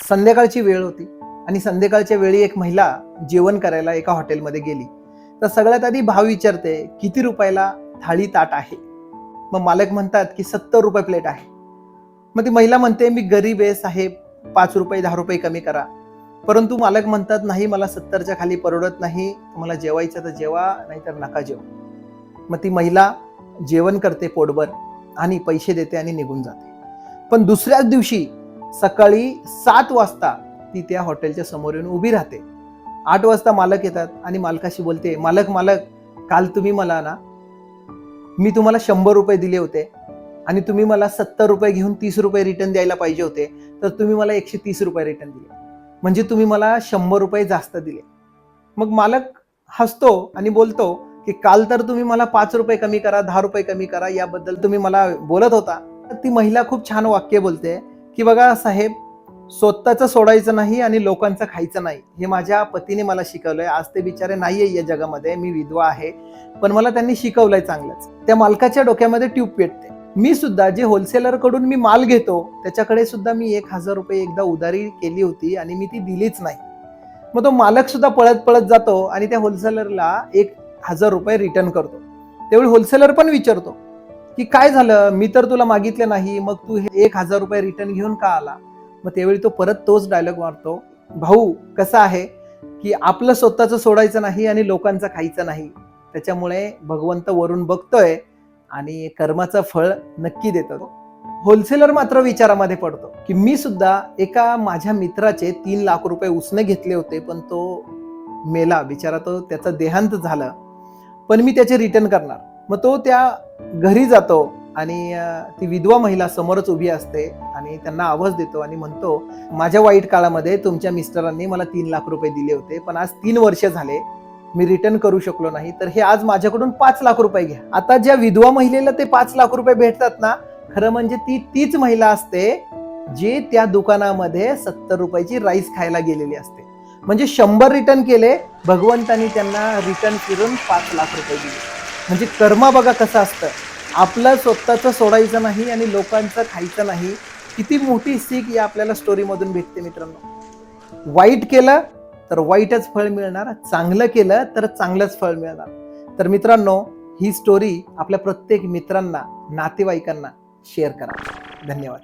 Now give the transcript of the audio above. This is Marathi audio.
संध्याकाळची वेळ होती आणि संध्याकाळच्या वेळी एक महिला जेवण करायला एका हॉटेलमध्ये गेली. तर सगळ्यात आधी भाव विचारते, किती रुपयाला थाळी ताट आहे? मग मालक म्हणतात की 70 रुपये प्लेट आहे. मग ती महिला म्हणते, मी गरीब आहे साहेब, 5 रुपये 10 रुपये कमी करा. परंतु मालक म्हणतात, नाही मला 70च्या खाली परवडत नाही, तुम्हाला जेवायचं तर जेवा, नाहीतर नका जेवू. मग ती महिला जेवण करते पोटभर आणि पैसे देते आणि निघून जाते. पण दुसऱ्याच दिवशी सकाळी 7 वाजता ती त्या हॉटेलच्या समोर येऊन उभी राहते. 8 वाजता मालक येतात आणि मालकाशी बोलते, मालक काल तुम्ही मला मी तुम्हाला 100 रुपये दिले होते आणि तुम्ही मला 70 रुपये घेऊन 30 रुपये रिटर्न द्यायला पाहिजे होते, तर तुम्ही मला 130 रुपये रिटर्न दिले, म्हणजे तुम्ही मला 100 रुपये जास्त दिले. मग मालक हसतो आणि बोलतो की काल तर तुम्ही मला 5 रुपये कमी करा, 10 रुपये कमी करा, याबद्दल तुम्ही मला बोलत होता. ती महिला खूप छान वाक्य बोलते की बघा साहेब, स्वतःचं सोडायचं नाही आणि लोकांचं खायचं नाही, हे माझ्या पतीने मला शिकवलंय. आज ते बिचारे नाहीये या जगामध्ये, मी विधवा आहे, पण मला त्यांनी शिकवलंय चांगलंच. त्या मालकाच्या डोक्यामध्ये ट्यूब पेटते. मी सुद्धा जे होलसेलर कडून मी माल घेतो त्याच्याकडे सुद्धा मी 1000 रुपये एकदा उधारी केली होती आणि मी ती दिलीच नाही. मग तो मालक सुद्धा पळत पळत जातो आणि त्या होलसेलरला 1000 रुपये रिटर्न करतो. त्यावेळी होलसेलर पण विचारतो की काय झालं, मी तर तुला मागितले नाही, मग तू हे 1000 रुपये रिटर्न घेऊन का आला? मग त्यावेळी तो परत तोच डायलॉग मारतो, भाऊ कसं आहे की आपलं स्वतःचं सोडायचं नाही आणि लोकांचं खायचं नाही, त्याच्यामुळे भगवंत वरून बघतोय आणि कर्माचं फळ नक्की देतो. होलसेलर मात्र विचारामध्ये पडतो की मी सुद्धा एका माझ्या मित्राचे 3 लाख रुपये उसने घेतले होते, पण तो मेला बिचारा, तो त्याचं देहांत झालं, पण मी त्याचे रिटर्न करणार. मग तो त्या घरी जातो आणि ती विधवा महिला समोरच उभी असते आणि त्यांना आवाज देतो आणि म्हणतो, माझ्या वाईट काळामध्ये तुमच्या मिस्टरांनी मला 3 लाख रुपये दिले होते, पण आज 3 वर्ष झाले मी रिटर्न करू शकलो नाही, तर हे आज माझ्याकडून 5 लाख रुपये घ्या. आता ज्या विधवा महिलेला ते 5 लाख रुपये भेटतात ना, खरं म्हणजे तीच महिला असते जी त्या दुकानामध्ये 70 रुपयाची राईस खायला गेलेली असते. म्हणजे 100 रिटर्न केले, भगवंतानी त्यांना रिटर्न फिरून 5 लाख रुपये दिले. म्हणजे कर्म बघा कसं असतं, आपलं स्वतःचं सोडायचं नाही आणि लोकांचं खायचं नाही. किती मोठी सीख या आपल्याला स्टोरीमधून भेटते मित्रांनो. वाईट केलं तर वाईटच फळ मिळणार, चांगलं केलं तर चांगलंच फळ मिळणार. तर मित्रांनो, ही स्टोरी आपल्या प्रत्येक मित्रांना, नातेवाईकांना शेअर करा. धन्यवाद.